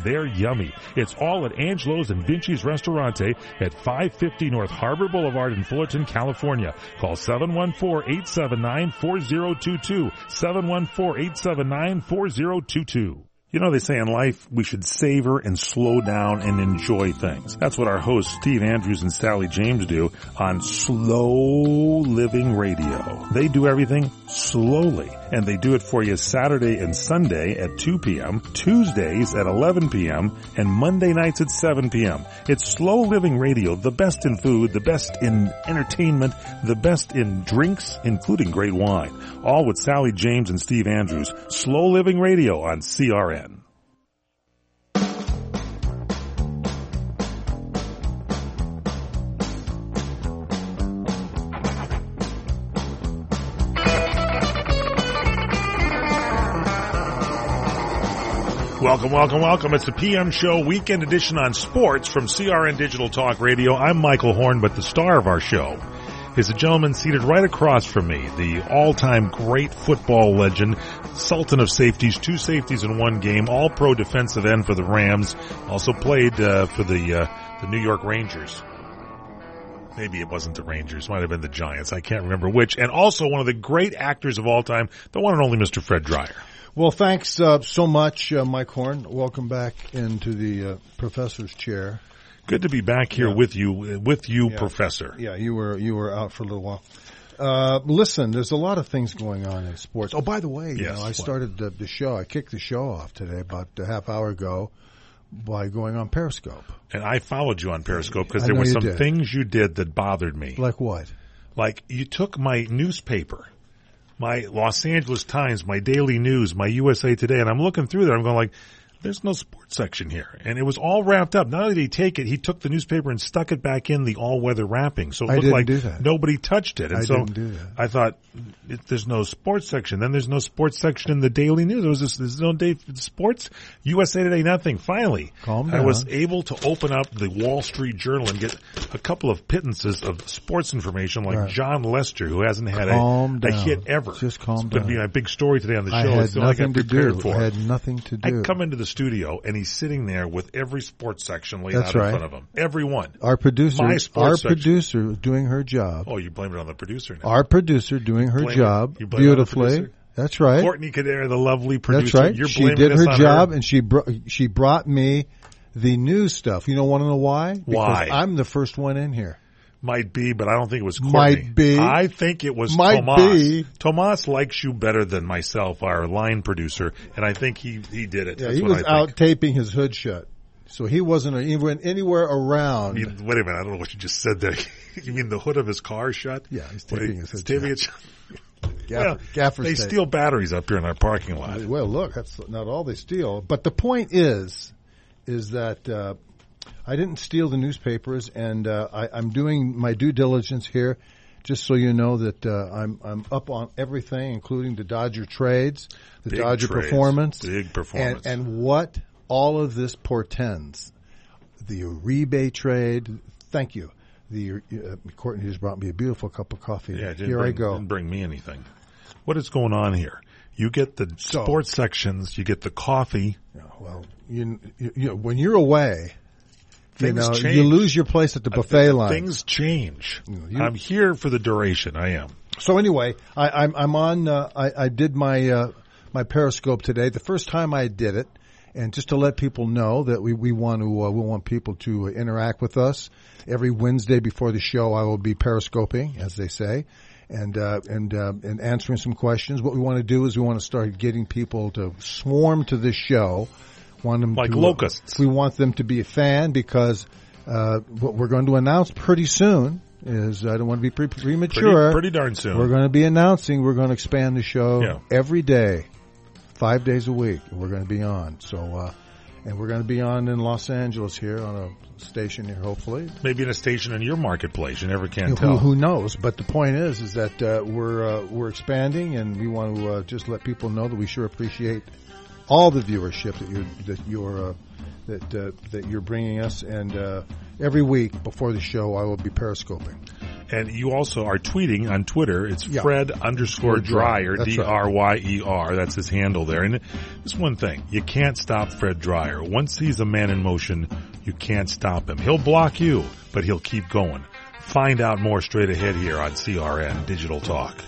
they're yummy. It's all at Angelo's and Vinci's Restaurante at 550 North Harbor Boulevard in Fullerton, California. Call 714-879-4022. 714-879-4022. You know, they say in life we should savor and slow down and enjoy things. That's what our hosts Steve Andrews and Sally James do on Slow Living Radio. They do everything slowly, and they do it for you Saturday and Sunday at 2 p.m., Tuesdays at 11 p.m., and Monday nights at 7 p.m. It's Slow Living Radio, the best in food, the best in entertainment, the best in drinks, including great wine. All with Sally James and Steve Andrews. Slow Living Radio on CRN. Welcome, welcome, welcome. It's the PM Show Weekend Edition on sports from CRN Digital Talk Radio. I'm Michael Horn, but the star of our show is a gentleman seated right across from me, the all-time great football legend, sultan of safeties, 2 safeties in 1 game, all-pro defensive end for the Rams, also played for the New York Rangers. Maybe it wasn't the Rangers, might have been the Giants, I can't remember which, and also one of the great actors of all time, the one and only Mr. Fred Dreyer. Well, thanks so much, Mike Horn. Welcome back into the professor's chair. Good to be back here with you, Professor. Yeah, you were out for a little while. Listen, there's a lot of things going on in sports. Oh, by the way, I started the show. I kicked the show off today about a half hour ago by going on Periscope. And I followed you on Periscope because there were some things you did that bothered me. Like what? Like you took my newspaper, my Los Angeles Times, my Daily News, my USA Today, and I'm looking through there. I'm going like, there's no sports section here. And it was all wrapped up. Not only did he take it, he took the newspaper and stuck it back in the all-weather wrapping. So it looked like nobody touched it. And didn't do that. I thought, there's no sports section. Then there's no sports section in the Daily News. There's no day for sports. USA Today, nothing. Finally, calm down. I was able to open up the Wall Street Journal and get a couple of pittances of sports information like John Lester, who hasn't had a hit ever. Just calm down. It's going to be my big story today on the show. I had nothing to do. I had nothing to do. I come into the studio and he's sitting there with every sports section laid out in front of him. Every one. Our producer doing her job. Oh, you blame it on the producer now. Our producer doing her job beautifully. That's right. Courtney Kadare, the lovely producer. That's right. You're she did her job, and she brought me the news stuff. You don't want to know why? Why? Because I'm the first one in here. Might be, but I don't think it was Courtney. Might be. I think it was Tomas. Tomas likes you better than myself, our line producer, and I think he did it. Yeah, That's he was out taping his hood shut. So he wasn't even anywhere around. Wait a minute, I don't know what you just said there. You mean the hood of his car shut? Yeah, he's taping his hood shut. They steal batteries up here in our parking lot. Well, look, that's not all they steal. But the point is that I didn't steal the newspapers, and I'm doing my due diligence here, just so you know that I'm up on everything, including the Dodger trades, the Dodger performance, big performance, and what all of this portends. The Uribe trade. Thank you. Courtney just brought me a beautiful cup of coffee. Yeah, I go. Didn't bring me anything. What is going on here? You get the sports sections. You get the coffee. Well, you know, when you're away, things change. You lose your place at the buffet line. Things change. I'm here for the duration. I am. So anyway, I'm on. I did my Periscope today. The first time I did it, and just to let people know that we want people to interact with us. Every Wednesday before the show, I will be Periscoping, as they say, and answering some questions. What we want to do is we want to start getting people to swarm to this show. Want them like locusts. We want them to be a fan because what we're going to announce pretty soon is, I don't want to be premature. Pretty darn soon. We're going to be announcing we're going to expand the show every day, 5 days a week. We're going to be on. So, and we're going to be on in Los Angeles here on a station here, hopefully. Maybe in a station in your marketplace. You never can tell. Who knows? But the point is that we're expanding, and we want to just let people know that we sure appreciate all the viewership that you're bringing us. And every week before the show, I will be Periscoping. And you also are tweeting on Twitter. It's Yeah. Fred _ Dryer, That's right. Dryer. That's his handle there. And just one thing, you can't stop Fred Dryer. Once he's a man in motion, you can't stop him. He'll block you, but he'll keep going. Find out more straight ahead here on CRN Digital Talk.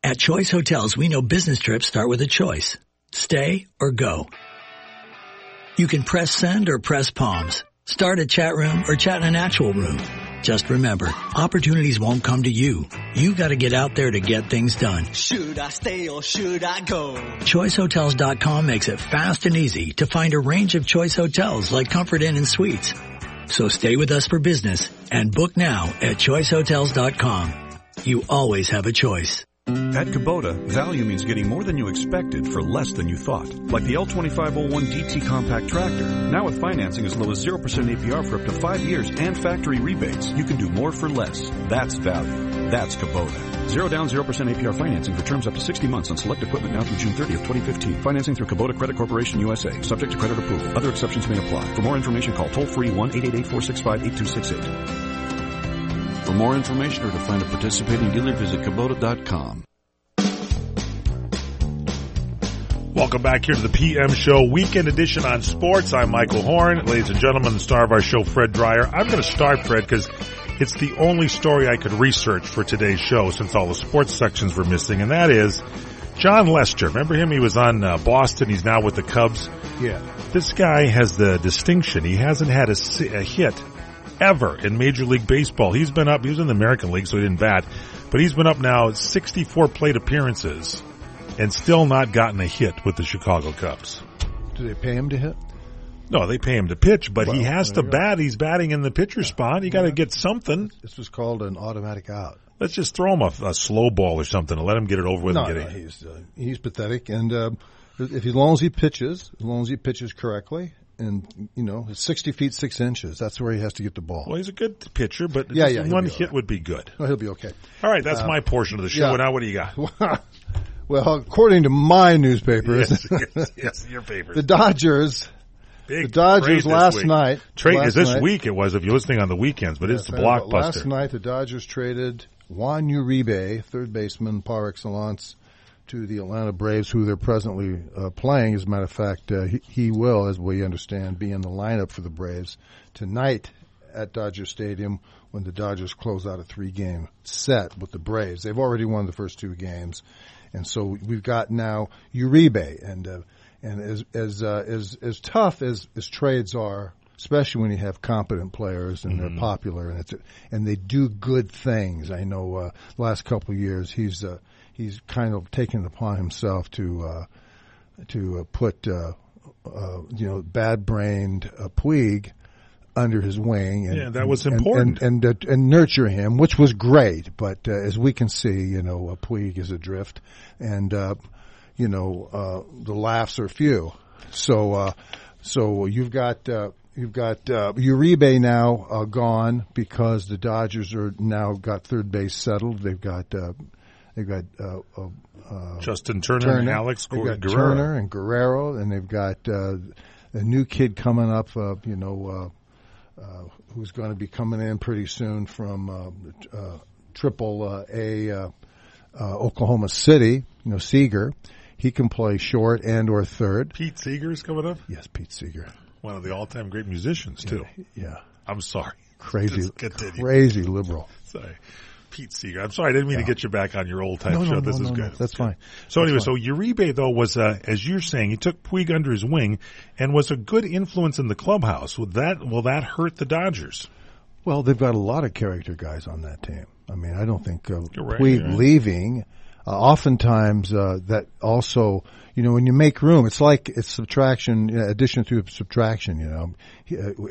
At Choice Hotels, we know business trips start with a choice. Stay or go. You can press send or press palms. Start a chat room or chat in an actual room. Just remember, opportunities won't come to you. You gotta get out there to get things done. Should I stay or should I go? ChoiceHotels.com makes it fast and easy to find a range of Choice Hotels like Comfort Inn and Suites. So stay with us for business and book now at ChoiceHotels.com. You always have a choice. At Kubota, value means getting more than you expected for less than you thought. Like the L2501 DT compact tractor. Now with financing as low as 0% APR for up to 5 years and factory rebates, you can do more for less. That's value. That's Kubota. 0 down, 0% APR financing for terms up to 60 months on select equipment now through June 30th, 2015. Financing through Kubota Credit Corporation USA. Subject to credit approval. Other exceptions may apply. For more information, call toll-free 1-888-465-8268. For more information or to find a participating dealer, visit Kubota.com. Welcome back here to the PM Show, weekend edition on sports. I'm Michael Horn. Ladies and gentlemen, the star of our show, Fred Dryer. I'm going to start, Fred, because it's the only story I could research for today's show since all the sports sections were missing, and that is John Lester. Remember him? He was on Boston. He's now with the Cubs. Yeah. This guy has the distinction. He hasn't had a hit ever in Major League Baseball. He was in the American League, so he didn't bat, but he's been up now 64 plate appearances and still not gotten a hit with the Chicago Cubs. Do they pay him to hit? No, they pay him to pitch, but he has to there you go. bat. He's batting in the pitcher spot. You got to get something. This was called an automatic out. Let's just throw him a slow ball or something and let him get it over with and get it. He's pathetic, and as long as he pitches correctly, and it's 60 feet 6 inches. That's where he has to get the ball. Well, he's a good pitcher, but one hit would be good. No, he'll be okay. All right, that's my portion of the show. Yeah. Now, what do you got? Well, according to my newspapers, yes, your papers. the Dodgers Big last week. night. Is this week? It was if you're listening on the weekends, but it's a blockbuster. Last night, the Dodgers traded Juan Uribe, third baseman par excellence, to the Atlanta Braves, who they're presently playing. As a matter of fact, he will, as we understand, be in the lineup for the Braves tonight at Dodger Stadium when the Dodgers close out a 3-game set with the Braves. They've already won the first 2 games, and so we've got now Uribe, and as tough as trades are, especially when you have competent players and they're popular and they do good things. I know last couple of years he's kind of taken it upon himself to put bad-brained Puig under his wing, and that was important, and nurture him, which was great. But as we can see, Puig is adrift, and the laughs are few. So you've got Uribe now gone because the Dodgers are now got third base settled. They've got Justin Turner and Alex Guerrero. Turner and Guerrero, and they've got a new kid coming up, who's going to be coming in pretty soon from Triple A Oklahoma City, Seager. He can play short and or third. Pete Seeger's coming up? Yes, Pete Seeger. One of the all-time great musicians, too. Yeah. I'm sorry. Crazy liberal. Sorry. Pete Seeger. I'm sorry, I didn't mean to get you back on your old type show. This is good. That's fine. So anyway, so Uribe, though, was, as you're saying, he took Puig under his wing and was a good influence in the clubhouse. Will that hurt the Dodgers? Well, they've got a lot of character guys on that team. I mean, I don't think Puig leaving, oftentimes that also, when you make room, it's like it's subtraction, addition through subtraction,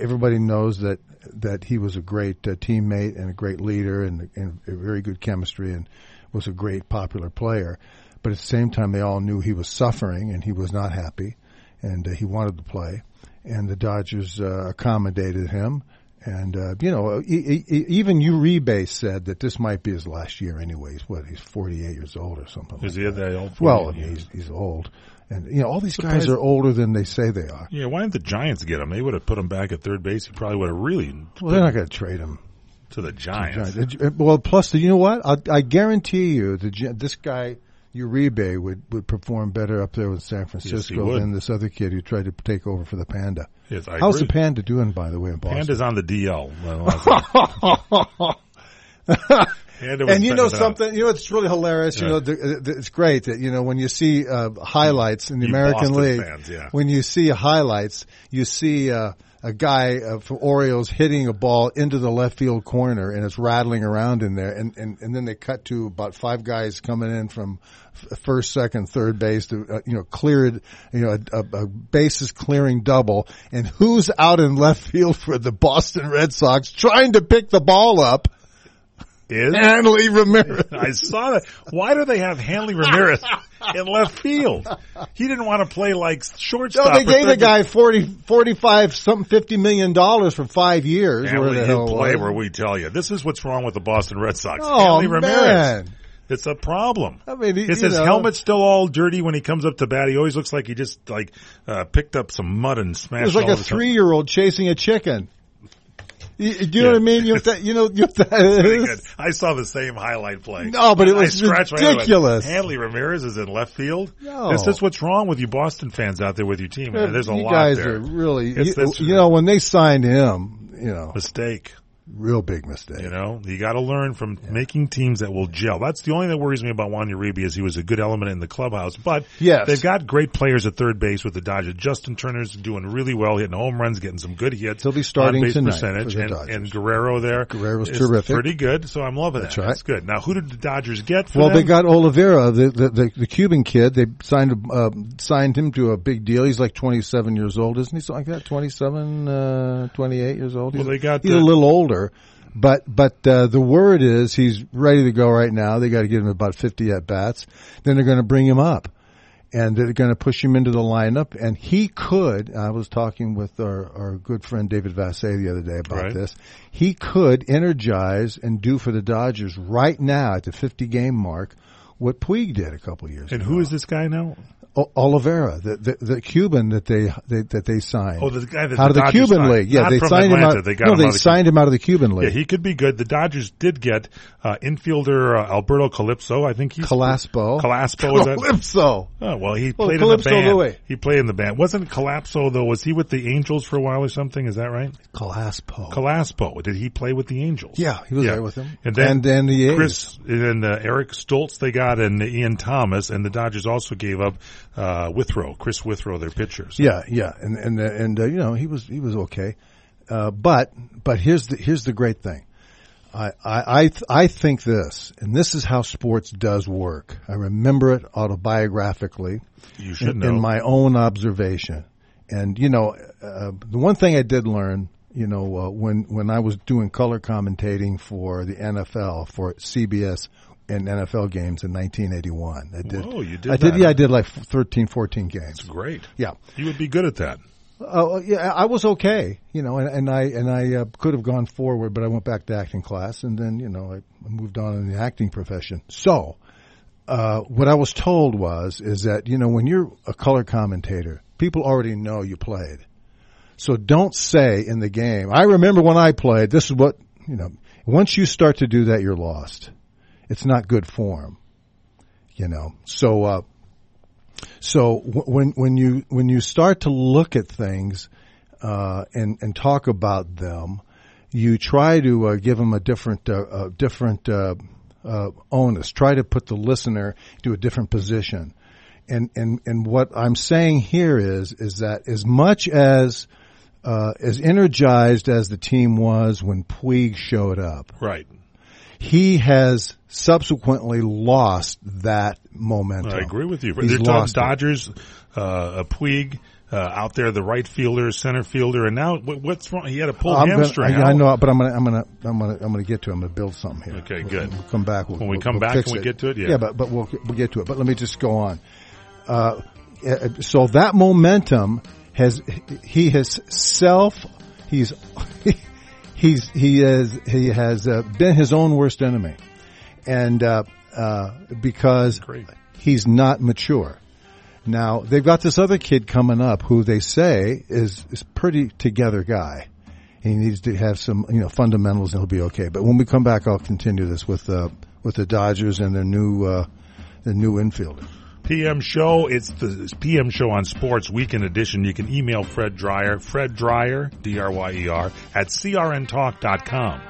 everybody knows that he was a great teammate and a great leader and a very good chemistry and was a great popular player. But at the same time, they all knew he was suffering and he was not happy and he wanted to play. And the Dodgers accommodated him. And, even Uribe said that this might be his last year anyway. He's 48 years old or something. Is he that old? Well, he's old. And, all these guys are older than they say they are. Yeah, why didn't the Giants get him? They would have put him back at third base. He probably would have really. Well, they're not going to trade him to the Giants. Well, plus, you know what? I guarantee you this guy, Uribe, would perform better up there with San Francisco than this other kid who tried to take over for the Panda. Yes, How's the Panda doing, by the way, in Boston? Panda's on the DL. And you know something? It's really hilarious. Yeah. It's great that, when you see highlights in the American Boston League, fans, yeah. when you see highlights, you see a guy from Orioles hitting a ball into the left field corner, and it's rattling around in there. And then they cut to about 5 guys coming in from first, second, third base to, cleared, a bases clearing double. And who's out in left field for the Boston Red Sox trying to pick the ball up? Is Hanley Ramirez. I saw that. Why do they have Hanley Ramirez in left field? He didn't want to play like shortstop. No, they gave the guy $50 million for 5 years. Hanley, he'll play where we tell you. This is what's wrong with the Boston Red Sox. Oh, Hanley Ramirez. Man. It's a problem. I mean, is his helmet still all dirty when he comes up to bat? He always looks like he just picked up some mud and smashed it. It was like a 3-year-old chasing a chicken. Do you know what I mean? You know what that is? I saw the same highlight play. No, but it was ridiculous. Hanley Ramirez is in left field. No. This is what's wrong with you Boston fans out there with your team. There's a lot there. You guys there. are really, when they signed him, mistake. Real big mistake. You got to learn from making teams that will gel. That's the only thing that worries me about Juan Uribe is he was a good element in the clubhouse. But they've got great players at third base with the Dodgers. Justin Turner's doing really well, hitting home runs, getting some good hits. He'll be starting on-base tonight percentage, for the Dodgers. And Guerrero there. Guerrero's terrific. Pretty good, so I'm loving That's that. Right. That's good. Now, who did the Dodgers get for them? They got Oliveira, the Cuban kid. They signed him to a big deal. He's like 27 years old, isn't he? Something like that, 27, 28 years old. He's a little older. But the word is he's ready to go right now. They got to give him about 50 at bats. Then they're going to bring him up, and they're going to push him into the lineup. And he could. I was talking with our good friend David Vassay the other day about this. He could energize and do for the Dodgers right now at the 50-game mark what Puig did a couple years ago. And who is this guy now? Oliveira, the Cuban that they signed. Oh, the guy that out of the Cuban League. Yeah, not they from signed Atlanta. him out. They signed him out of the Cuban League. Yeah, he could be good. The Dodgers did get infielder Alberto Calypso. I think he's Calaspo. Calypso. Oh well, he played in the band. He played in the band. Wasn't Calypso though? Was he with the Angels for a while or something? Is that right? Calaspo. Did he play with the Angels? Yeah, he was there with them. And then the A's. Eric Stoltz they got, and Ian Thomas, and the Dodgers also gave up Chris Withrow, their pitchers. Yeah, and he was okay. But here's the great thing. I think this, and this is how sports does work. I remember it autobiographically. You should know. In my own observation. And the one thing I did learn, when I was doing color commentating for the NFL for CBS in NFL games in 1981. Whoa, you did that. I did like 13, 14 games. That's great. Yeah. You would be good at that. Yeah, I was okay, and I could have gone forward, but I went back to acting class, and then, I moved on in the acting profession. So, what I was told is that, when you're a color commentator, people already know you played. So don't say in the game, I remember when I played, this is what, once you start to do that, you're lost. It's not good form, So when you start to look at things and talk about them, you try to give them a different onus. Try to put the listener to a different position. And what I'm saying here is that as much as energized as the team was when Puig showed up, right, he has subsequently lost that momentum. I agree with you. He's They're lost Dodgers, Puig out there, the right fielder, center fielder, and now what's wrong? He had a pulled hamstring. I know, but I'm gonna get to it. I'm gonna build something here. Okay, good. We'll come back. When we come back, can we get to it? Yeah, but we'll get to it. But let me just go on. So that momentum he has been his own worst enemy, and because he's not mature. Now, they've got this other kid coming up who they say is pretty together guy. He needs to have some, fundamentals and he'll be okay. But when we come back, I'll continue this with the Dodgers and their new infielder. PM Show. It's the PM Show on Sports Weekend Edition. You can email Fred Dreyer, Dreyer, at crntalk.com.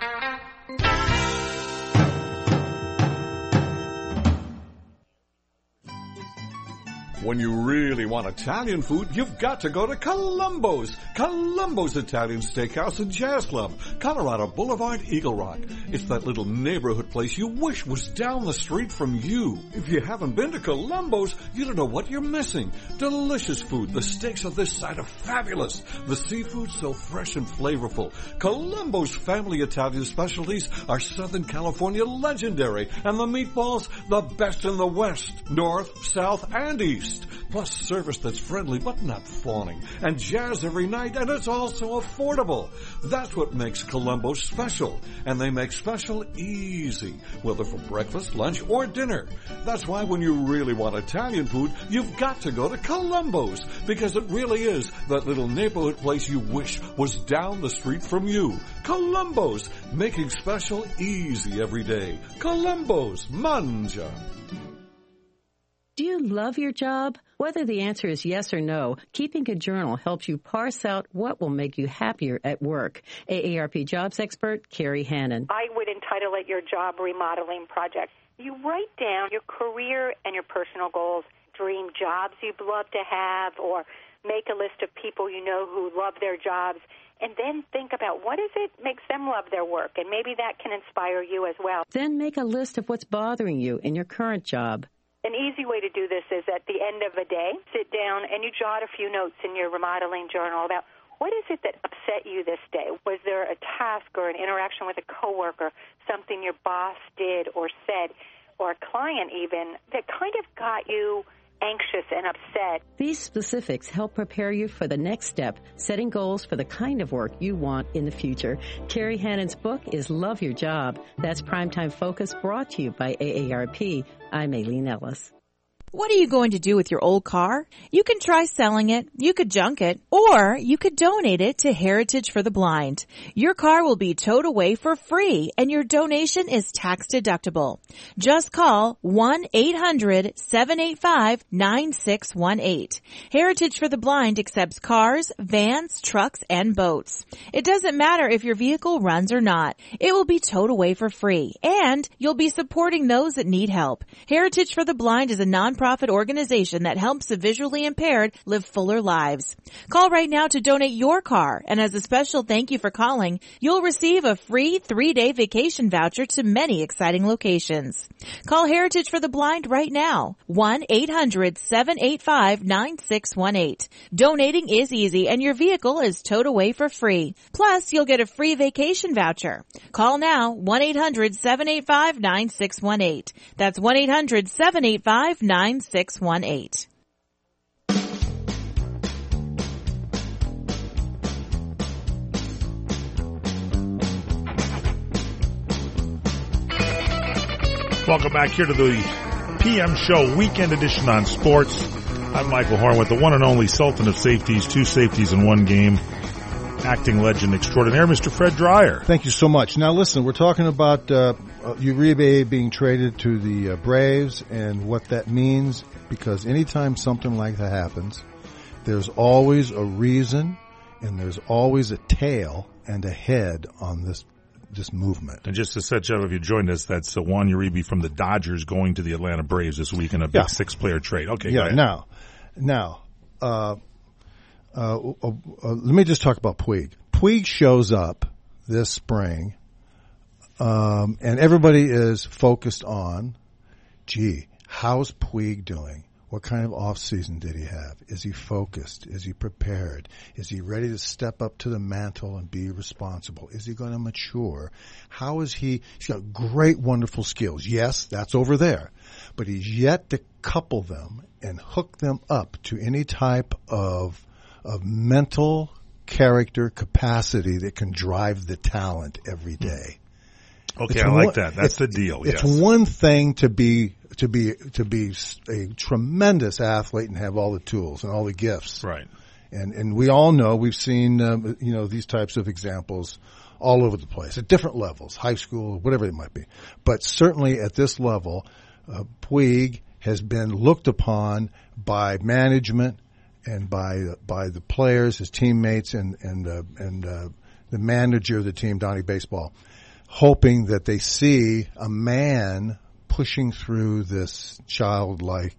When you really want Italian food, you've got to go to Columbo's. Columbo's Italian Steakhouse and Jazz Club, Colorado Boulevard, Eagle Rock. It's that little neighborhood place you wish was down the street from you. If you haven't been to Columbo's, you don't know what you're missing. Delicious food. The steaks on this side are fabulous. The seafood so fresh and flavorful. Columbo's family Italian specialties are Southern California legendary, and the meatballs, the best in the West, North, South, and East. Plus service that's friendly but not fawning. And jazz every night, and it's also affordable. That's what makes Columbo special. And they make special easy, whether for breakfast, lunch, or dinner. That's why when you really want Italian food, you've got to go to Columbo's. Because it really is that little neighborhood place you wish was down the street from you. Columbo's, making special easy every day. Columbo's, Mangia. Do you love your job? Whether the answer is yes or no, keeping a journal helps you parse out what will make you happier at work. AARP jobs expert Carrie Hannon. I would entitle it your job remodeling project. You write down your career and your personal goals, dream jobs you'd love to have, or make a list of people you know who love their jobs, and then think about what is it makes them love their work, and maybe that can inspire you as well. Then make a list of what's bothering you in your current job. An easy way to do this is at the end of a day, sit down and you jot a few notes in your remodeling journal about what is it that upset you this day? Was there a task or an interaction with a coworker, something your boss did or said, or a client even, that kind of got you anxious and upset? These specifics help prepare you for the next step, setting goals for the kind of work you want in the future. Carrie Hannon's book is Love Your Job. That's Primetime Focus, brought to you by AARP. I'm Aileen Ellis. What are you going to do with your old car? You can try selling it, you could junk it, or you could donate it to Heritage for the Blind. Your car will be towed away for free, and your donation is tax deductible. Just call 1-800-785-9618. Heritage for the Blind accepts cars, vans, trucks, and boats. It doesn't matter if your vehicle runs or not. It will be towed away for free, and you'll be supporting those that need help. Heritage for the Blind is a nonprofit organization that helps the visually impaired live fuller lives. Call right now to donate your car, and as a special thank you for calling, you'll receive a free 3-day vacation voucher to many exciting locations. Call Heritage for the Blind right now, 1-800-785-9618. Donating is easy, and your vehicle is towed away for free. Plus, you'll get a free vacation voucher. Call now, 1-800-785-9618. That's 1-800-785-9618. 9618. Welcome back here to the PM Show Weekend Edition on Sports. I'm Michael Horn with the one and only Sultan of Safeties, 2 safeties in 1 game, acting legend extraordinaire, Mr. Fred Dreyer. Thank you so much. Now listen, we're talking about Uribe being traded to the Braves and what that means, because anytime something like that happens, there's always a reason and there's always a tail and a head on this movement. And just to set you up, if you joined us, that's Juan Uribe from the Dodgers going to the Atlanta Braves this week in a big 6-player trade. Okay, yeah. Now, let me just talk about Puig. Puig shows up this spring, and everybody is focused on, how's Puig doing? What kind of off season did he have? Is he focused? Is he prepared? Is he ready to step up to the mantle and be responsible? Is he going to mature? How is he? He's got great, wonderful skills. Yes, that's over there. But he's yet to couple them and hook them up to any type of mental character capacity that can drive the talent every day. Okay, I like that. That's the deal. It's yes. one thing to be a tremendous athlete and have all the tools and all the gifts. Right. And we all know, we've seen, these types of examples all over the place at different levels, high school, whatever it might be. But certainly at this level, Puig has been looked upon by management and by the players, his teammates, and the manager of the team, Donnie Baseball, hoping that they see a man pushing through this childlike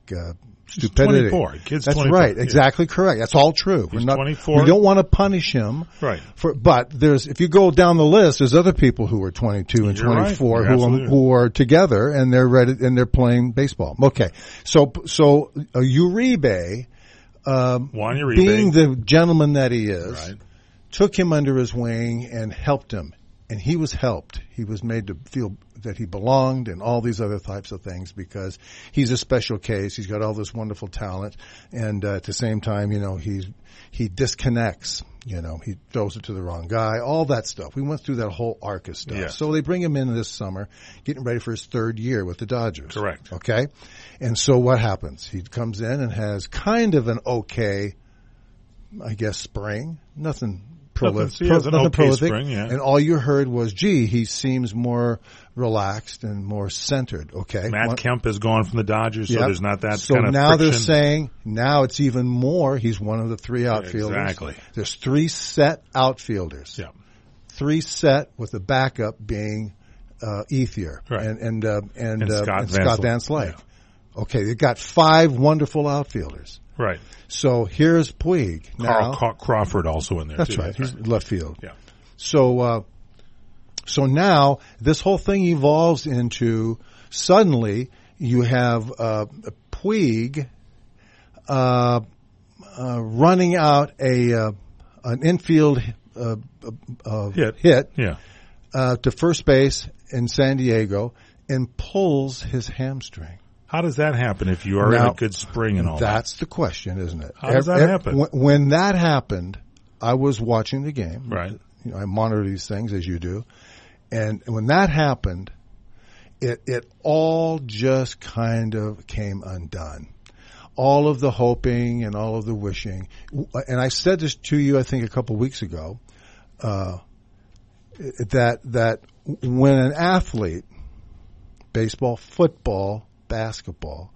stupidity. 24. Kid's That's 24. right. Yeah. Exactly correct. That's all true. He's 24. We don't want to punish him. Right. But if you go down the list, there's other people who are 22 and You're 24 right. who are together and they're ready and they're playing baseball. Okay. So Uribe, Juan Uribe, being the gentleman that he is, right, took him under his wing and helped him. And he was helped. He was made to feel that he belonged and all these other types of things because he's a special case. He's got all this wonderful talent. And at the same time, he disconnects. He throws it to the wrong guy, all that stuff. We went through that whole arc of stuff. Yes. So they bring him in this summer, getting ready for his third year with the Dodgers. Correct. Okay? And so what happens? He comes in and has kind of an okay, I guess, spring. Nothing prolific, spring, yeah. And all you heard was, gee, he seems more relaxed and more centered. Okay, Matt Kemp is gone from the Dodgers, so there's not that so kind of now friction. they're saying now it's even more. He's one of the three outfielders. Exactly. There's 3 set outfielders. Yeah. 3 set with the backup being Ethier right. and Scott Van Slyke. Yeah. Okay, they've got 5 wonderful outfielders. Right. So here's Puig. Now, Carl Crawford also in there. That's too. right. He's left field. Yeah. So now this whole thing evolves into suddenly you have Puig running out an infield hit Yeah. To first base in San Diego and pulls his hamstring. How does that happen if you are in a good spring and all that? That's the question, isn't it? How does that happen? When that happened, I was watching the game. Right. I monitor these things as you do. And when that happened, it all just kind of came undone. All of the hoping and all of the wishing. And I said this to you, I think, a couple weeks ago, that when an athlete, baseball, football, basketball,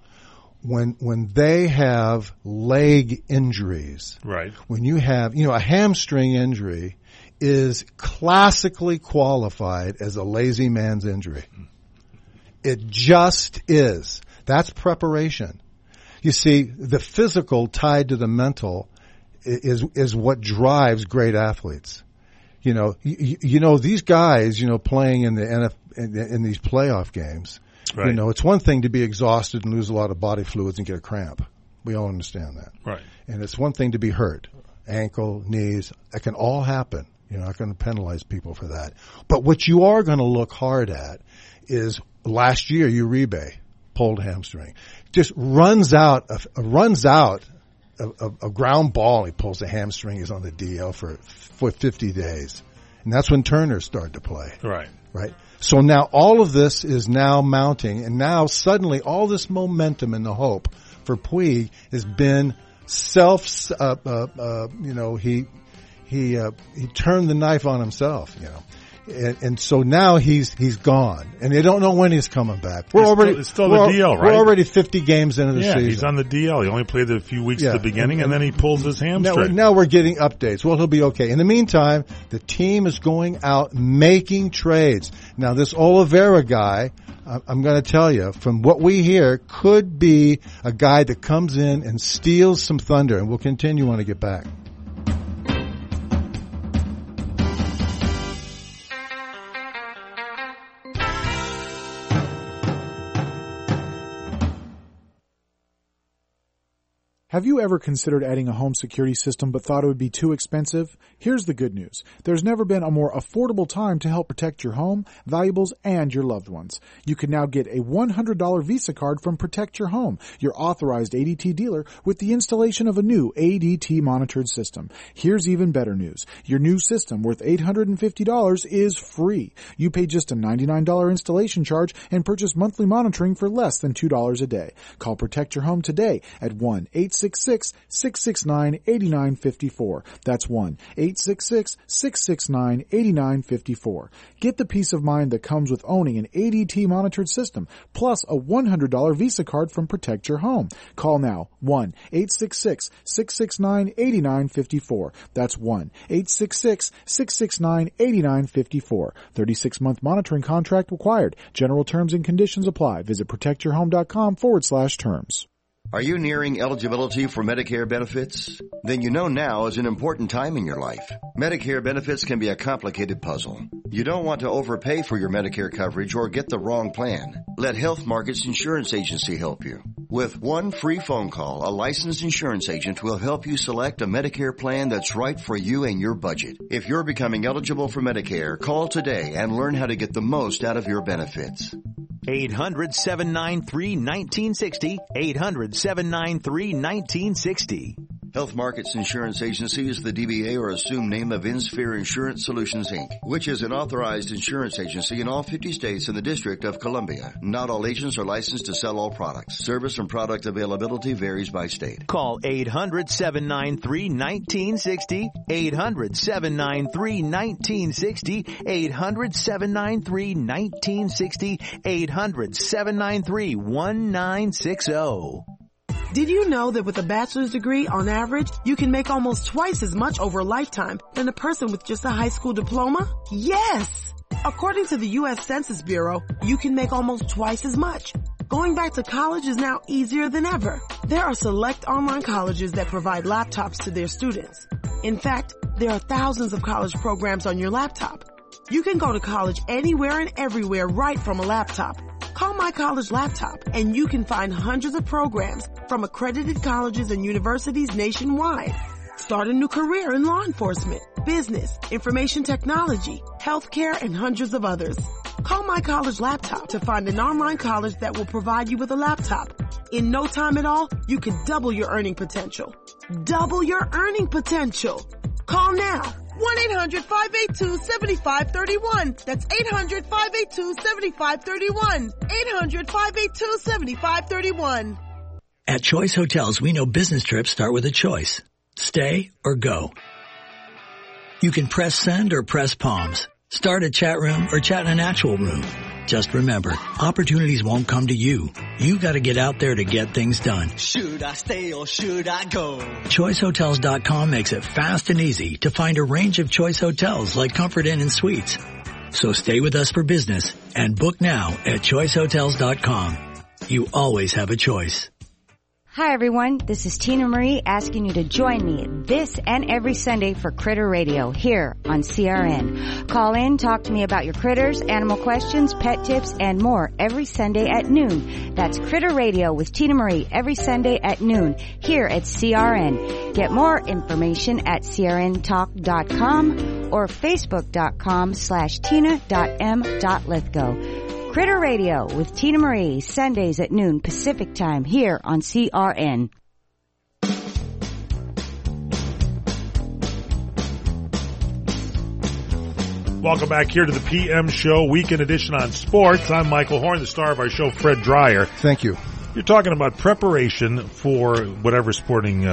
when they have leg injuries, right? When you have, a hamstring injury is classically qualified as a lazy man's injury. It just is. That's preparation. You see, the physical tied to the mental is what drives great athletes. These guys, playing in the in these playoff games. Right. It's one thing to be exhausted and lose a lot of body fluids and get a cramp. We all understand that. Right. And it's one thing to be hurt. Ankle, knees, that can all happen. You're not going to penalize people for that. But what you are going to look hard at is last year, Uribe pulled hamstring. Just runs out a ground ball. He pulls a hamstring. He's on the DL for 50 days. And that's when Turner started to play. Right. Right. So now all of this is now mounting, and now suddenly all this momentum and the hope for Puig has been he turned the knife on himself, and so now he's gone, and they don't know when he's coming back. It's still the DL, right? We're already 50 games into the season. Yeah, he's on the DL. He only played a few weeks at the beginning, and then he pulls his hamstring. Now we're getting updates. Well, he'll be okay. In the meantime, the team is going out making trades. Now, this Oliveira guy, I'm going to tell you, from what we hear, could be a guy that comes in and steals some thunder, and we'll continue when I get back. Have you ever considered adding a home security system but thought it would be too expensive? Here's the good news. There's never been a more affordable time to help protect your home, valuables, and your loved ones. You can now get a $100 Visa card from Protect Your Home, your authorized ADT dealer, with the installation of a new ADT monitored system. Here's even better news. Your new system, worth $850, is free. You pay just a $99 installation charge and purchase monthly monitoring for less than $2 a day. Call Protect Your Home today at 1-866-669-8954. That's 1-866-669-8954. Get the peace of mind that comes with owning an ADT monitored system, plus a $100 Visa card from Protect Your Home. Call now, 1-866-669-8954. That's 1-866-669-8954. 36-month monitoring contract required. General terms and conditions apply. Visit protectyourhome.com/terms. Are you nearing eligibility for Medicare benefits? Then you know now is an important time in your life. Medicare benefits can be a complicated puzzle. You don't want to overpay for your Medicare coverage or get the wrong plan. Let Health Markets Insurance Agency help you. With one free phone call, a licensed insurance agent will help you select a Medicare plan that's right for you and your budget. If you're becoming eligible for Medicare, call today and learn how to get the most out of your benefits. 800-793-1960. 800-793-1960. Health Markets Insurance Agency is the DBA or assumed name of InSphere Insurance Solutions, Inc., which is an authorized insurance agency in all 50 states and the District of Columbia. Not all agents are licensed to sell all products. Service and product availability varies by state. Call 800-793-1960. 800-793-1960. 800-793-1960. 800-793-1960. Did you know that with a bachelor's degree, on average, you can make almost twice as much over a lifetime than a person with just a high school diploma? Yes! According to the U.S. Census Bureau, you can make almost twice as much. Going back to college is now easier than ever. There are select online colleges that provide laptops to their students. In fact, there are thousands of college programs on your laptop. You can go to college anywhere and everywhere right from a laptop. Call My College Laptop and you can find hundreds of programs from accredited colleges and universities nationwide. Start a new career in law enforcement, business, information technology, healthcare, and hundreds of others. Call My College Laptop to find an online college that will provide you with a laptop. In no time at all, you can double your earning potential. Double your earning potential. Call now. 1-800-582-7531. That's 800-582-7531. 800-582-7531. At Choice Hotels, we know business trips start with a choice. Stay or go. You can press send or press palms. Start a chat room or chat in an actual room. Just remember, opportunities won't come to you. You gotta get out there to get things done. Should I stay or should I go? ChoiceHotels.com makes it fast and easy to find a range of Choice Hotels like Comfort Inn and Suites. So stay with us for business and book now at ChoiceHotels.com. You always have a choice. Hi everyone, this is Tina Marie asking you to join me this and every Sunday for Critter Radio here on CRN. Call in, talk to me about your critters, animal questions, pet tips, and more every Sunday at noon. That's Critter Radio with Tina Marie every Sunday at noon here at CRN. Get more information at crntalk.com or facebook.com/tina.m.lithgow. Critter Radio with Tina Marie, Sundays at noon Pacific Time here on CRN. Welcome back here to the PM Show, Weekend Edition on Sports. I'm Michael Horn, the star of our show, Fred Dreyer. Thank you. You're talking about preparation for whatever sporting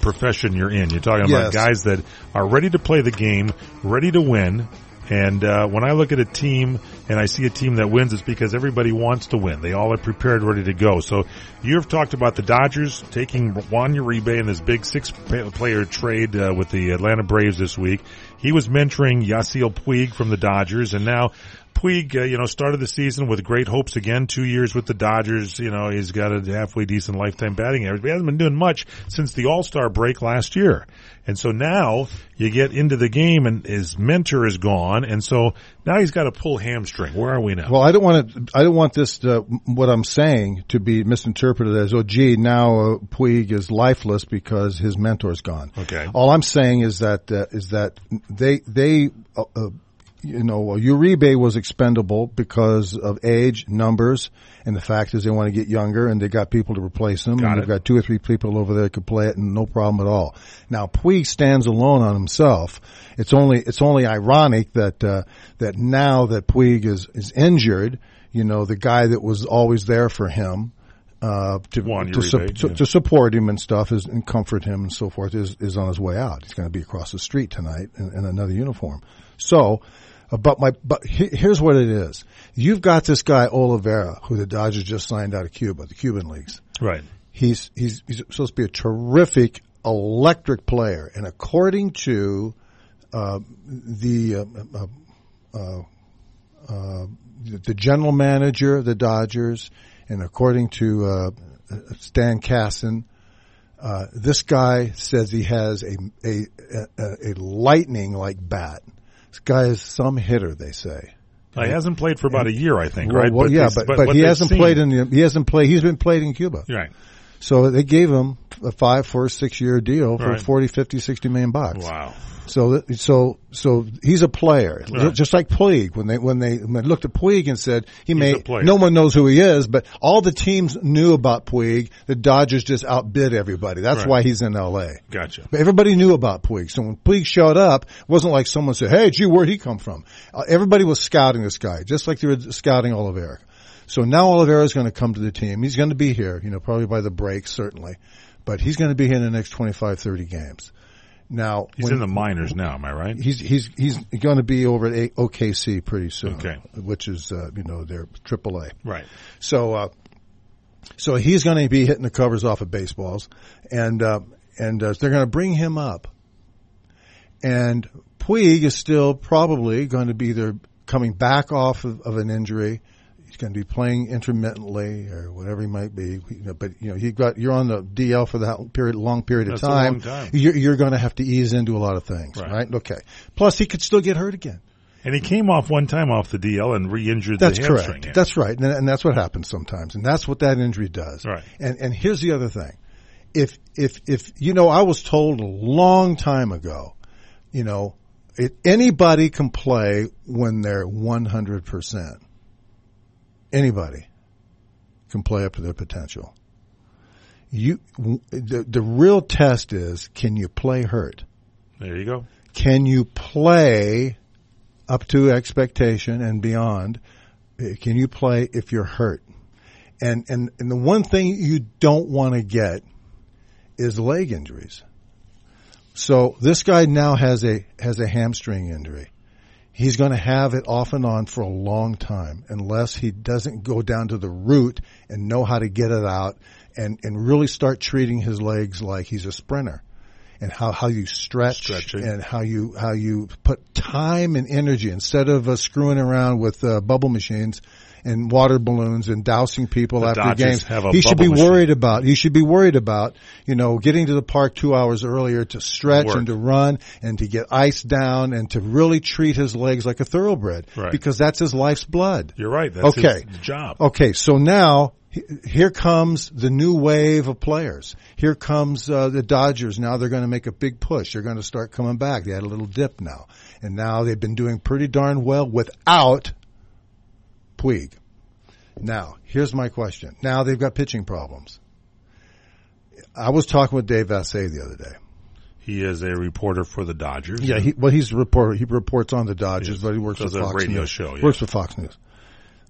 profession you're in. You're talking about guys that are ready to play the game, ready to win. And when I look at a team and I see a team that wins, it's because everybody wants to win. They all are prepared, ready to go. So you've talked about the Dodgers taking Juan Uribe in this big 6-player trade with the Atlanta Braves this week. He was mentoring Yasiel Puig from the Dodgers, and now Puig, started the season with great hopes again. 2 years with the Dodgers. He's got a halfway decent lifetime batting average. But he hasn't been doing much since the All-Star break last year. And so now you get into the game and his mentor is gone. And so now he's got to pull hamstring. Where are we now? Well, I don't want this, what I'm saying to be misinterpreted as, now Puig is lifeless because his mentor's gone. Okay. All I'm saying is that Uribe was expendable because of age, numbers, and the fact is they want to get younger and they got people to replace him. They've got 2 or 3 people over there that could play it and no problem at all. Now Puig stands alone on himself. It's only ironic that now that Puig is injured, the guy that was always there for him, to support him and stuff and comfort him and so forth is on his way out. He's going to be across the street tonight in another uniform. So, but here's what it is. You've got this guy Oliveira, who the Dodgers just signed out of Cuba, the Cuban leagues. Right. He's supposed to be a terrific electric player, and according to the general manager of the Dodgers, and according to Stan Kasten, this guy says he has a lightning-like bat. This guy is some hitter, they say. He hasn't played for about a year, I think, right? Well, but he hasn't played he's been played in Cuba. Right. So they gave him a 5 for a 6 year deal for right. $40, $50, $60 million. Wow. So he's a player, right. just like Puig. When they looked at Puig and said no one knows who he is, but all the teams knew about Puig. The Dodgers just outbid everybody. That's right. why he's in L.A. Gotcha. But everybody knew about Puig. So when Puig showed up, it wasn't like someone said, "Hey, gee, where'd he come from?" Everybody was scouting this guy, just like they were scouting Oliveira. So now Oliveira is going to come to the team. He's going to be here, probably by the break, certainly, but he's going to be here in the next 25, 30 games. Now he's in the minors now, am I right? He's going to be over at OKC pretty soon, okay. Which is their AAA. Right. So he's going to be hitting the covers off of baseballs, and they're going to bring him up. And Puig is still probably going to be either coming back off of an injury. He's going to be playing intermittently or whatever he might be, but you're on the DL for that long period of time. That's a long time. You're going to have to ease into a lot of things, right? Okay. Plus, he could still get hurt again. And he came off one time off the DL and re-injured the hamstring. That's correct. Yeah. That's right, and that's what happens sometimes, and that's what that injury does. Right. And here's the other thing: if I was told a long time ago, anybody can play when they're 100%. Anybody can play up to their potential. The real test is, can you play hurt? There you go. Can you play up to expectation and beyond? Can you play if you're hurt? And the one thing you don't want to get is leg injuries. So this guy now has a hamstring injury. He's going to have it off and on for a long time unless he doesn't go down to the root and know how to get it out and really start treating his legs like he's a sprinter, and how you stretching. And how you put time and energy instead of screwing around with bubble machines and water balloons and dousing people after games. He should be worried about getting to the park 2 hours earlier to stretch and to run and to get ice down and to really treat his legs like a thoroughbred, right. Because that's his life's blood. You're right. That's his job. Okay, so now here comes the new wave of players. Here comes the Dodgers. Now they're going to make a big push. They're going to start coming back. They had a little dip now, and now they've been doing pretty darn well without Puig. Now, here's my question. Now they've got pitching problems. I was talking with Dave Vassay the other day. He is a reporter for the Dodgers. Yeah, he's a reporter. He reports on the Dodgers, but he works for Fox radio News. Show. Yeah. Works for Fox News,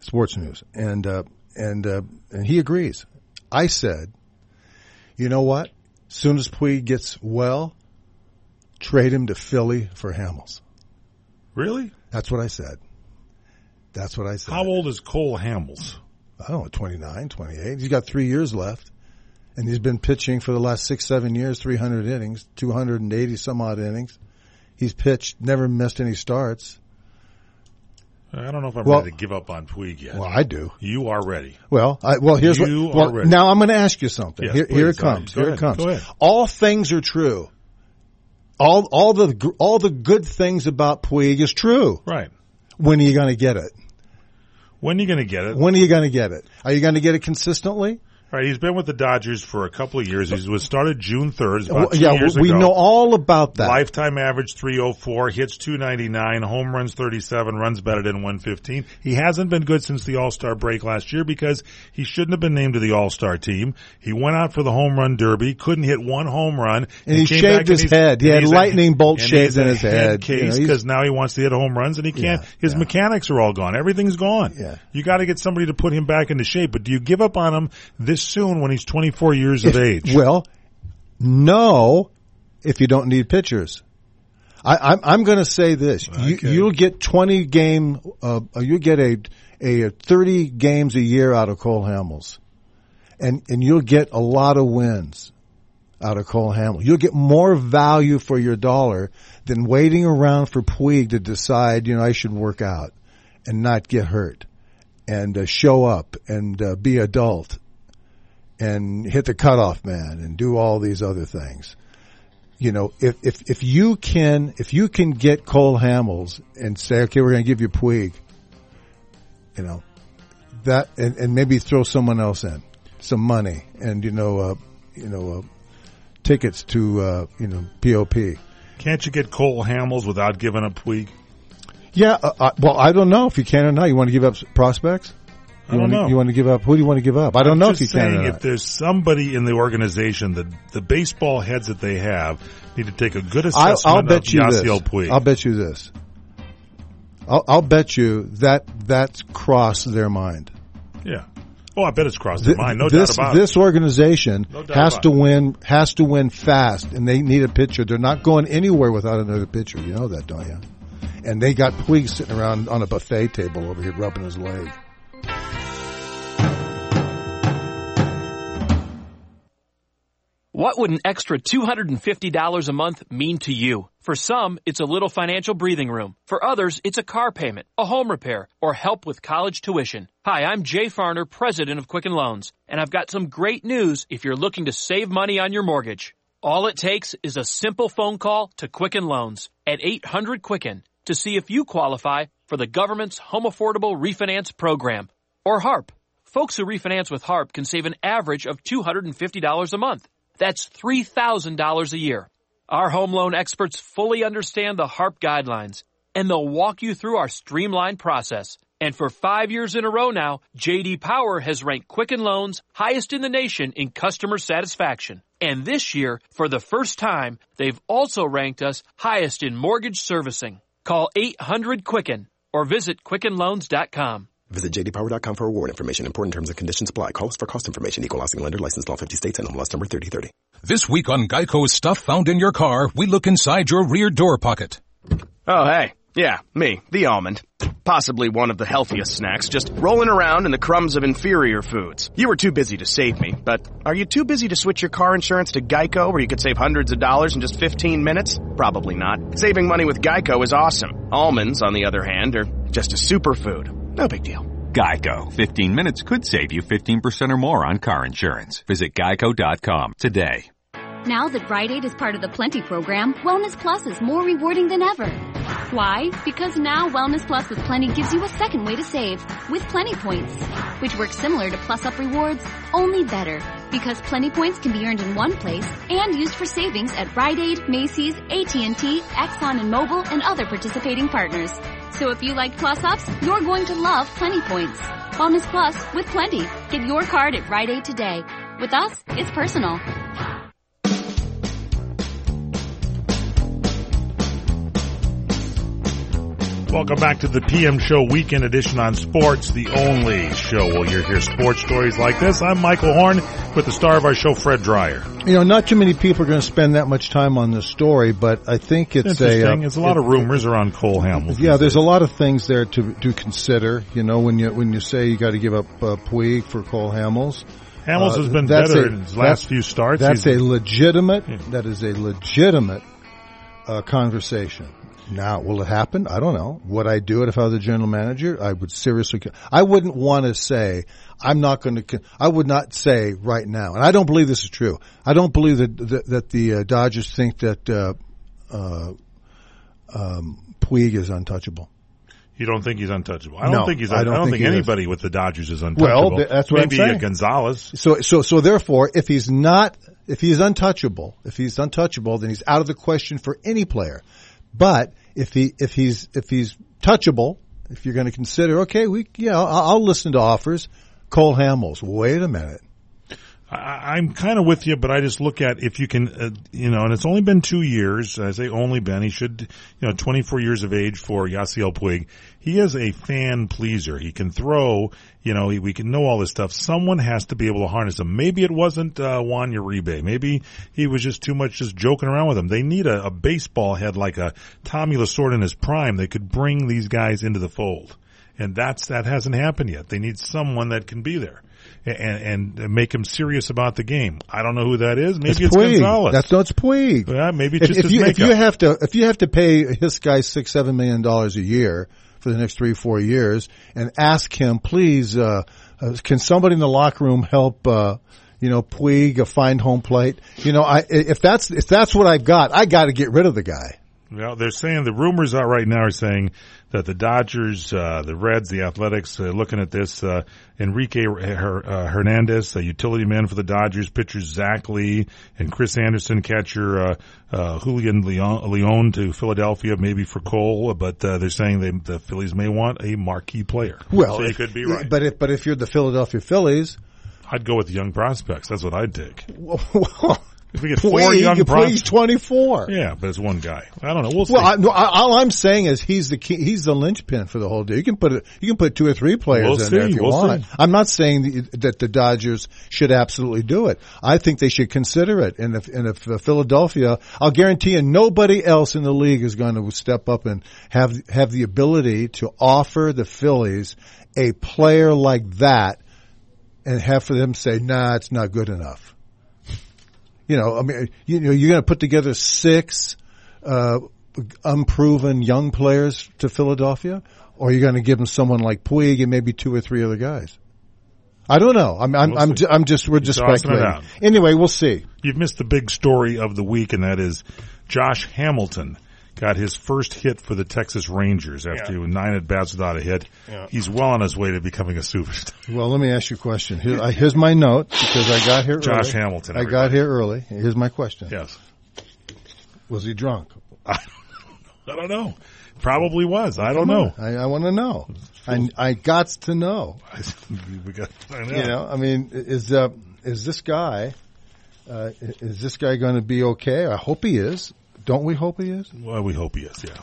sports news, and he agrees. I said, you know what? As soon as Puig gets well, trade him to Philly for Hamels. Really? That's what I said. How old is Cole Hamels? I don't know, 29, 28. He's got 3 years left. And he's been pitching for the last 6-7 years, 300 innings, 280 some odd innings. He's pitched, never missed any starts. I don't know if I'm Well- ready to give up on Puig yet. Well, I do. You are ready. Well, here's You what. are ready. Now I'm going to ask you something. Yes, Here please. it comes. Go Here ahead. it comes. Go ahead. All things are true. All the good things about Puig is true. Right. When are you going to get it? When are you going to get it? When are you going to get it? Are you going to get it consistently? All right, he's been with the Dodgers for a couple of years. He was started June 3rd. It's about 2 Yeah, years we ago. know all about that. Lifetime average 304, hits 299, home runs 37, runs batted in 115. He hasn't been good since the All-Star break last year because he shouldn't have been named to the All-Star team. He went out for the home run derby, couldn't hit one home run. And he came shaved back his and head. He had he's lightning bolt and shaved he's in a his head. case You know, because now he wants to hit home runs and he can't. His mechanics are all gone. Everything's gone. Yeah. You got to get somebody to put him back into shape. But do you give up on him this soon when he's 24 years of age? Well, no, if you don't need pitchers. I'm going to say this: you'll get 20 game, you get a 30 games a year out of Cole Hamels, and you'll get a lot of wins out of Cole Hamels. You'll get more value for your dollar than waiting around for Puig to decide, I should work out and not get hurt and show up and be adult and hit the cutoff man and do all these other things. If you can get Cole Hamels and say, okay, we're going to give you Puig, that, and maybe throw someone else in, some money and, tickets to, POP. Can't you get Cole Hamels without giving up Puig? Yeah. Well, I don't know if you can or not. You want to give up prospects? I don't know. You want to give up? Who do you want to give up? I don't know if you can or saying not. if there's somebody in the organization, the baseball heads that they have need to take a good assessment I'll bet of you this. Yasiel Puig. I'll bet you this. I'll bet you that's crossed their mind. Yeah. Oh, I bet it's crossed their mind. No doubt about it. This organization No doubt has about to win fast, and they need a pitcher. They're not going anywhere without another pitcher. You know that, don't you? And they got Puig sitting around on a buffet table over here rubbing his leg. What would an extra $250 a month mean to you? For some, it's a little financial breathing room. For others, it's a car payment, a home repair, or help with college tuition. Hi, I'm Jay Farner, president of Quicken Loans, and I've got some great news if you're looking to save money on your mortgage. All it takes is a simple phone call to Quicken Loans at 800-QUICKEN to see if you qualify for the government's Home Affordable Refinance Program, or HARP. Folks who refinance with HARP can save an average of $250 a month. That's $3,000 a year. Our home loan experts fully understand the HARP guidelines, and they'll walk you through our streamlined process. And for 5 years in a row now, J.D. Power has ranked Quicken Loans highest in the nation in customer satisfaction. And this year, for the first time, they've also ranked us highest in mortgage servicing. Call 800-QUICKEN or visit QuickenLoans.com. Visit jdpower.com for award information. Important terms and conditions apply. Call us for cost information. Equal housing lender. Licensed in all 50 states. NMLS number 3030. This week on Geico's Stuff Found in Your Car, we look inside your rear door pocket. Oh, hey. Yeah, me, the almond. Possibly one of the healthiest snacks, just rolling around in the crumbs of inferior foods. You were too busy to save me, but are you too busy to switch your car insurance to Geico where you could save hundreds of dollars in just 15 minutes? Probably not. Saving money with Geico is awesome. Almonds, on the other hand, are just a superfood. No big deal. Geico. 15 minutes could save you 15% or more on car insurance. Visit geico.com today. Now that Rite Aid is part of the Plenty program, Wellness Plus is more rewarding than ever. Why? Because now Wellness Plus with Plenty gives you a second way to save with Plenty Points, which works similar to Plus Up Rewards, only better. Because Plenty Points can be earned in one place and used for savings at Rite Aid, Macy's, AT&T, Exxon and Mobil, and other participating partners. So if you like Plus Ups, you're going to love Plenty Points. Wellness Plus with Plenty. Get your card at Rite Aid today. With us, it's personal. Welcome back to the PM Show Weekend Edition on Sports, the only show where you'll hear sports stories like this. I'm Michael Horn with the star of our show, Fred Dreyer. Not too many people are going to spend that much time on this story, but I think it's interesting. There's a lot of rumors around Cole Hamels. Yeah, there's a lot of things there to consider. When you say you got to give up Puig for Cole Hamels. Hamels has been better in his last few starts. That is a legitimate conversation. Now, will it happen? I don't know. Would I do it if I was a general manager? I would seriously. I wouldn't want to say, I'm not going to, I would not say right now, and I don't believe this is true. I don't believe that the Dodgers think that Puig is untouchable. You don't think he's untouchable? I don't think anybody with the Dodgers is untouchable. Well, that's what Maybe I'm saying. Gonzalez. So therefore, if he's untouchable, then he's out of the question for any player. But if he's touchable, if you're going to consider, okay, I'll listen to offers. Cole Hamels. Wait a minute. I'm kind of with you, but I just look at if you can, and it's only been 2 years. I say only been. He should, 24 years of age for Yasiel Puig. He is a fan pleaser. He can throw, we can know all this stuff. Someone has to be able to harness him. Maybe it wasn't Juan Uribe. Maybe he was just too much just joking around with him. They need a baseball head like a Tommy Lasorda in his prime. They could bring these guys into the fold. And that hasn't happened yet. They need someone that can be there. And make him serious about the game. I don't know who that is. Maybe it's Gonzalez. It's Puig. Yeah, maybe it's just his makeup. If you have to pay this guy $6-7 million a year for the next 3-4 years, and ask him, please, can somebody in the locker room help? Puig find home plate. If that's what I've got, I got to get rid of the guy. Well, they're saying the rumors out right now are saying that the Dodgers, the Reds, the Athletics, looking at this, Enrique Hernandez, a utility man for the Dodgers, pitchers Zach Lee and Chris Anderson, catcher Julian Leon to Philadelphia, maybe for Cole, but they're saying the Phillies may want a marquee player. Well, so you could be right. But if you're the Philadelphia Phillies, I'd go with young prospects. That's what I'd take. Well, if we get 4 young prospects, 24. Yeah, but it's one guy. I don't know. We'll see. Well, all I'm saying is he's the key, he's the linchpin for the whole deal. You can put 2 or 3 players in there if you want. I'm not saying that the Dodgers should absolutely do it. I think they should consider it. And if Philadelphia, I'll guarantee you, nobody else in the league is going to step up and have the ability to offer the Phillies a player like that, and have for them say, nah, it's not good enough. You're going to put together 6 unproven young players to Philadelphia, or you're going to give them someone like Puig and maybe 2 or 3 other guys. I don't know. We're just speculating. Anyway, we'll see. You've missed the big story of the week, and that is Josh Hamilton got his first hit for the Texas Rangers after 9 at-bats without a hit. Yeah. He's well on his way to becoming a superstar. Well, let me ask you a question. Here's my note, because I got here Josh Hamilton. I got here early. Here's my question. Yes. Was he drunk? I don't know. Probably was. I don't know. I want to know. I got to know. I know. Is this guy going to be okay? I hope he is. Don't we hope he is? Well, we hope he is, yeah.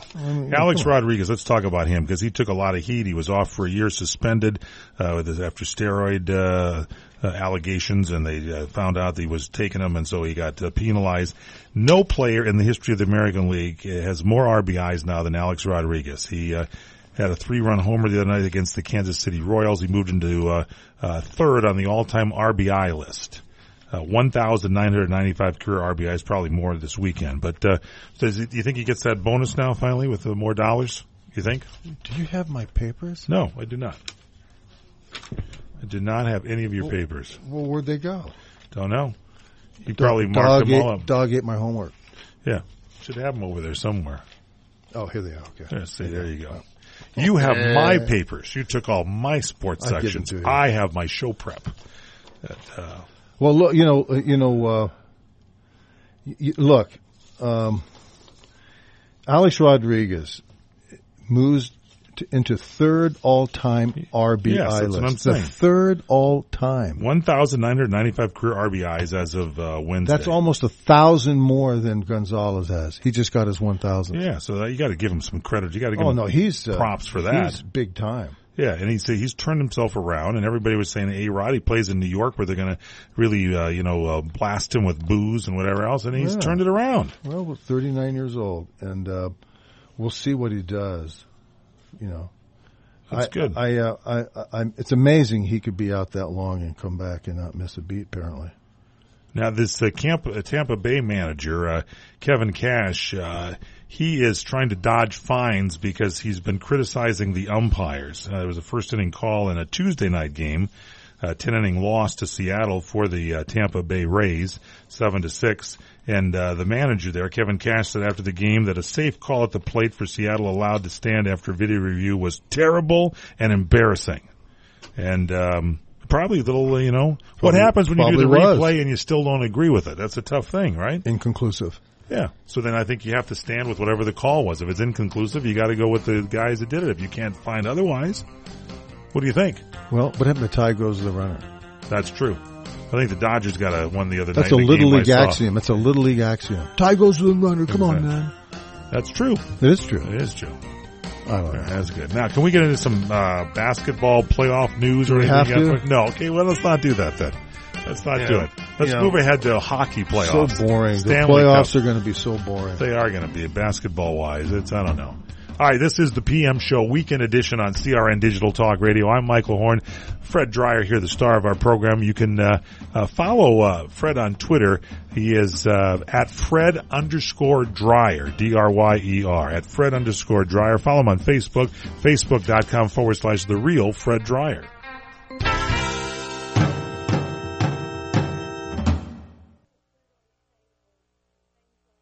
Alex Rodriguez, let's talk about him, because he took a lot of heat. He was off for a year, suspended after steroid allegations, and they found out that he was taking them, and so he got penalized. No player in the history of the American League has more RBIs now than Alex Rodriguez. He had a 3-run homer the other night against the Kansas City Royals. He moved into third on the all-time RBI list. 1,995 career RBIs, probably more this weekend. But do you think he gets that bonus now, finally, with more dollars? You think? Do you have my papers? No, I do not. I did not have any of your papers. Well, where'd they go? Don't know. You probably marked them all up. Dog ate my homework. Yeah. Should have them over there somewhere. Oh, here they are. Okay. There you go. You have my papers. You took all my sports sections. I have my show prep. Well, look, look, Alex Rodriguez moves into third all-time RBI list. What I'm saying. The third all-time. 1,995 career RBIs as of Wednesday. That's almost 1,000 more than Gonzalez has. He just got his 1,000. Yeah, so you got to give him some credit. You got to give him props for that. He's big time. Yeah, and he's turned himself around, and everybody was saying, A-Rod, he plays in New York where they're going to really, blast him with booze and whatever else, and he's turned it around. Well, we're 39 years old, and we'll see what he does. That's good. It's amazing he could be out that long and come back and not miss a beat, apparently. Now, this Tampa Bay manager, Kevin Cash, he is trying to dodge fines because he's been criticizing the umpires. There was a first-inning call in a Tuesday night game, 10-inning loss to Seattle for the Tampa Bay Rays, 7-6. And the manager there, Kevin Cash, said after the game that a safe call at the plate for Seattle allowed to stand after video review was terrible and embarrassing. And probably a little, what happens when you do the replay and you still don't agree with it? That's a tough thing, right? Inconclusive. Yeah. So then I think you have to stand with whatever the call was. If it's inconclusive, you got to go with the guys that did it. If you can't find otherwise, what do you think? Well, what happened to tie goes to the runner? That's true. I think the Dodgers got a one the other That's night. That's a Little League axiom. That's a Little League axiom. Tie goes to the runner. Come on, man. That's true. It is true. It is true. I like that. That's good. Now, can we get into some basketball playoff news or anything? Have to? No. Okay, well, let's not do that then. Let's not do it. Let's move ahead to hockey playoffs. So boring. Stanley the playoffs Cup. are going to be so boring. They are going to be, basketball-wise. I don't know. All right, this is the PM Show, weekend edition on CRN Digital Talk Radio. I'm Michael Horn. Fred Dreyer here, the star of our program. You can follow Fred on Twitter. He is at Fred_Dreyer, D-R-Y-E-R, at Fred_Dreyer. Follow him on Facebook, Facebook.com/The Real Fred Dreyer.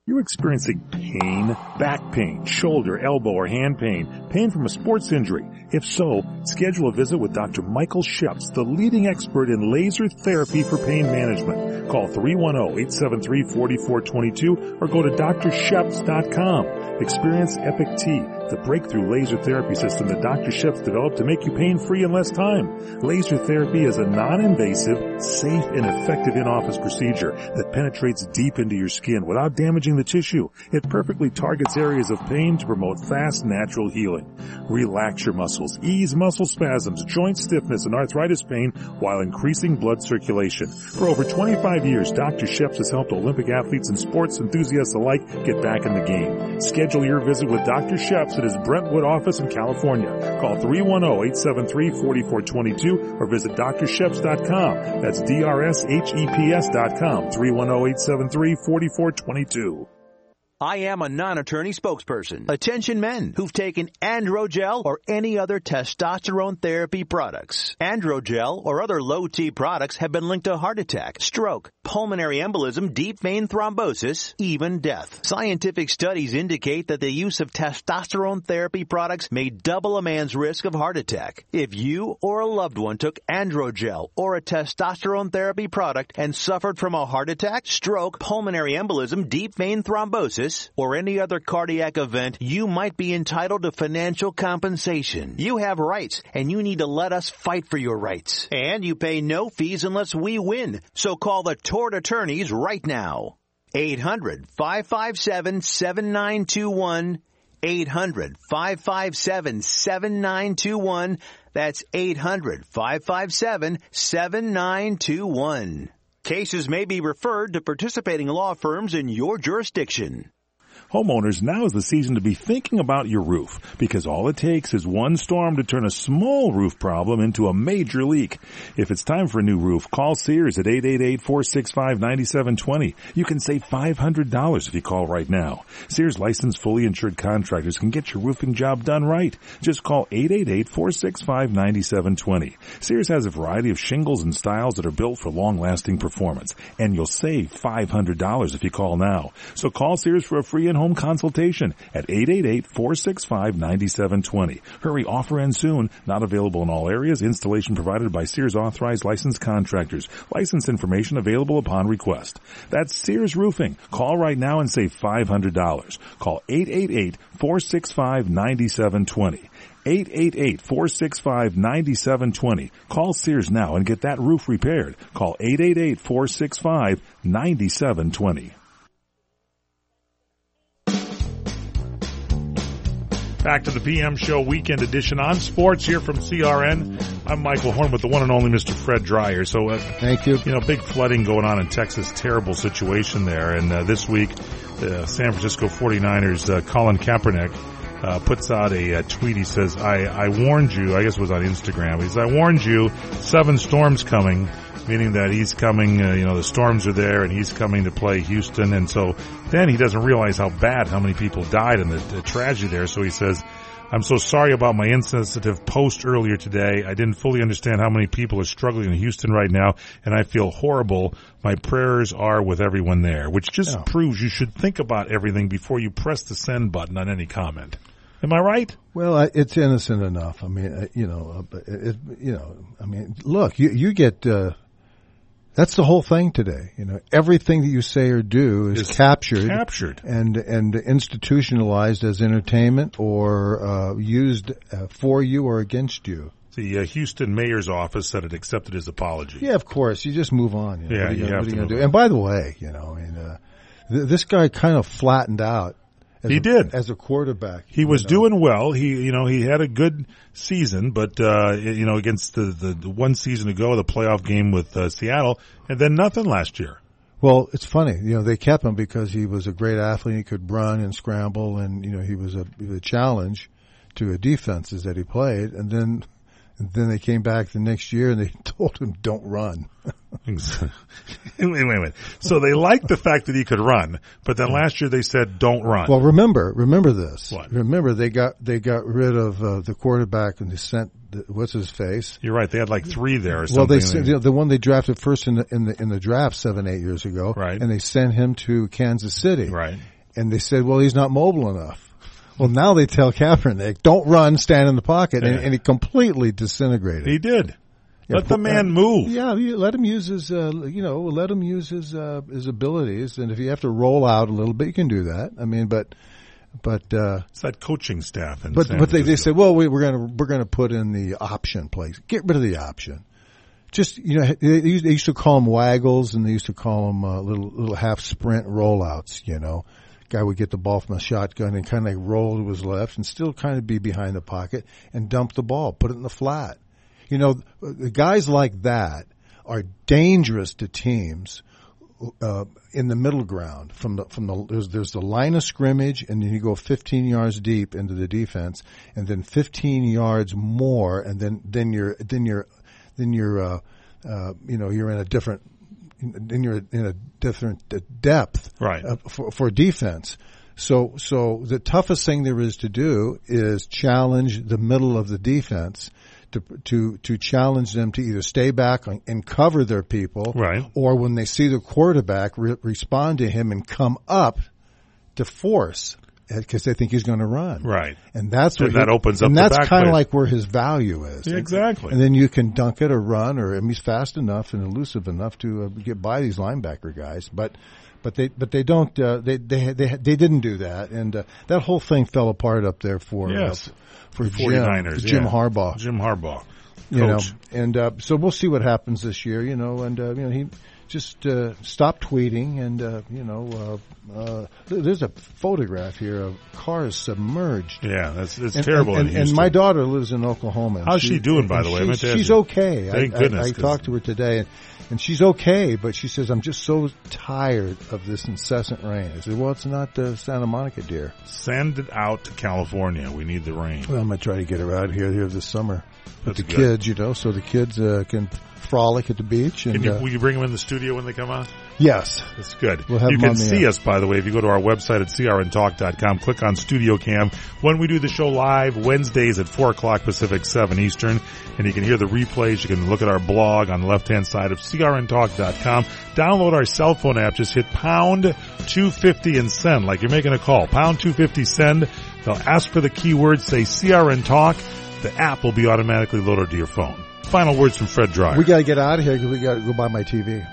You're experiencing pain, back pain, shoulder, elbow, or hand pain from a sports injury. If so, schedule a visit with Dr. Michael Sheps, the leading expert in laser therapy for pain management. Call 310-873-4422 or go to drsheps.com. Experience Epic T, the breakthrough laser therapy system that Dr. Sheps developed to make you pain-free in less time. Laser therapy is a non-invasive, safe, and effective in-office procedure that penetrates deep into your skin without damaging the tissue. It perfectly targets areas of pain to promote fast, natural healing. Relax your muscles, ease muscle spasms, joint stiffness, and arthritis pain while increasing blood circulation. For over 25 years, Dr. Sheps has helped Olympic athletes and sports enthusiasts alike get back in the game. Schedule your visit with Dr. Sheps at his Brentwood office in California. Call 310-873-4422 or visit drsheps.com. That's DRSHEPS.com, 310-873-4422. I am a non-attorney spokesperson. Attention men who've taken Androgel or any other testosterone therapy products. Androgel or other low-T products have been linked to heart attack, stroke, pulmonary embolism, deep vein thrombosis, even death. Scientific studies indicate that the use of testosterone therapy products may double a man's risk of heart attack. If you or a loved one took Androgel or a testosterone therapy product and suffered from a heart attack, stroke, pulmonary embolism, deep vein thrombosis, or any other cardiac event, you might be entitled to financial compensation. You have rights, and you need to let us fight for your rights. And you pay no fees unless we win. So call the tort attorneys right now. 800-557-7921. 800-557-7921. That's 800-557-7921. Cases may be referred to participating law firms in your jurisdiction. Homeowners, now is the season to be thinking about your roof, because all it takes is one storm to turn a small roof problem into a major leak. If it's time for a new roof, call Sears at 888-465-9720. You can save $500 if you call right now. Sears licensed, fully insured contractors can get your roofing job done right. Just call 888-465-9720. Sears has a variety of shingles and styles that are built for long-lasting performance, and you'll save $500 if you call now. So call Sears for a free in-home consultation at 888-465-9720. Hurry, offer ends soon. Not available in all areas. Installation provided by Sears authorized licensed contractors. License information available upon request. That's Sears Roofing. Call right now and save $500. Call 888-465-9720. 888-465-9720. Call Sears now and get that roof repaired. Call 888-465-9720. Back to the PM Show Weekend Edition on sports here from CRN. I'm Michael Horn with the one and only Mr. Fred Dreyer. So, thank you. Big flooding going on in Texas. Terrible situation there. And this week, the San Francisco 49ers, Colin Kaepernick, puts out a tweet. He says, I warned you, I guess it was on Instagram. He says, I warned you, 7 storms coming. meaning that he's coming, the storms are there and he's coming to play Houston. And so then he doesn't realize how many people died in the tragedy there. So he says, I'm so sorry about my insensitive post earlier today. I didn't fully understand how many people are struggling in Houston right now, and I feel horrible. My prayers are with everyone there, which just proves you should think about everything before you press the send button on any comment. Am I right? Well, it's innocent enough. I mean, look, you get, that's the whole thing today. Everything that you say or do is captured and institutionalized as entertainment or used for you or against you. The Houston mayor's office said it accepted his apology. Yeah, of course. You just move on. What are you gonna do? And by the way, this guy kind of flattened out. He did as a quarterback. He was doing well. He had a good season, but against the one season ago, the playoff game with Seattle, and then nothing last year. Well, it's funny. They kept him because he was a great athlete. He could run and scramble, and he was a challenge to defenses that he played. And then they came back the next year and they told him, don't run. Wait. So they liked the fact that he could run, but then last year they said, don't run. Well, remember this. What? Remember they got rid of the quarterback and they sent what's his face. You're right. They had like 3 there or well, something. the one they drafted first in the draft 7-8 years ago. Right. And they sent him to Kansas City. Right. And they said, well, he's not mobile enough. Well, now they tell Kaepernick, don't run, stand in the pocket, and he completely disintegrated. He did. Let the man move. Yeah, let him use his, his abilities, and if you have to roll out a little bit, you can do that. I mean, but it's that coaching staff. But they say, well, we're gonna put in the option plays. Get rid of the option. Just they used to call them waggles, and they used to call them little half sprint rollouts. Guy would get the ball from a shotgun and kind of roll to his left and still kind of be behind the pocket and dump the ball, put it in the flat. Guys like that are dangerous to teams in the middle ground. There's the line of scrimmage, and then you go 15 yards deep into the defense, and then 15 yards more, and then you're in a different. And you're in a different depth, right? For defense. So the toughest thing there is to do is challenge the middle of the defense to challenge them to either stay back and cover their people, right? Or when they see the quarterback, respond to him and come up to force. Because they think he's going to run, right? And that's what that opens up. And the that's back kind of place. like where his value is, exactly. And then you can dunk it or run, or he's fast enough and elusive enough to get by these linebacker guys. But they don't. They didn't do that, and that whole thing fell apart up there for 49ers, Jim Harbaugh. Jim Harbaugh, coach. So we'll see what happens this year. He just stop tweeting, and there's a photograph here of cars submerged. Yeah, it's terrible. And my daughter lives in Oklahoma. How's she doing, by the way? She's okay. Thank goodness. I talked to her today, and she's okay, but she says, I'm just so tired of this incessant rain. I said, well, it's not Santa Monica, dear. Send it out to California. We need the rain. Well, I'm going to try to get her out here this summer with That's the good. kids, so the kids can frolic at the beach. And will you bring them in the studio when they come out? Yes. That's good. We'll have you them can see us, by the way, if you go to our website at crntalk.com, click on Studio Cam. When we do the show live, Wednesdays at 4 o'clock Pacific, 7 Eastern, and you can hear the replays. You can look at our blog on the left-hand side of crntalk.com. Download our cell phone app. Just hit pound 250 and send, like you're making a call. Pound 250 send. They'll ask for the keyword, say CRN Talk. The app will be automatically loaded to your phone. Final words from Fred Dreyer. We got to get out of here because we got to go buy my TV.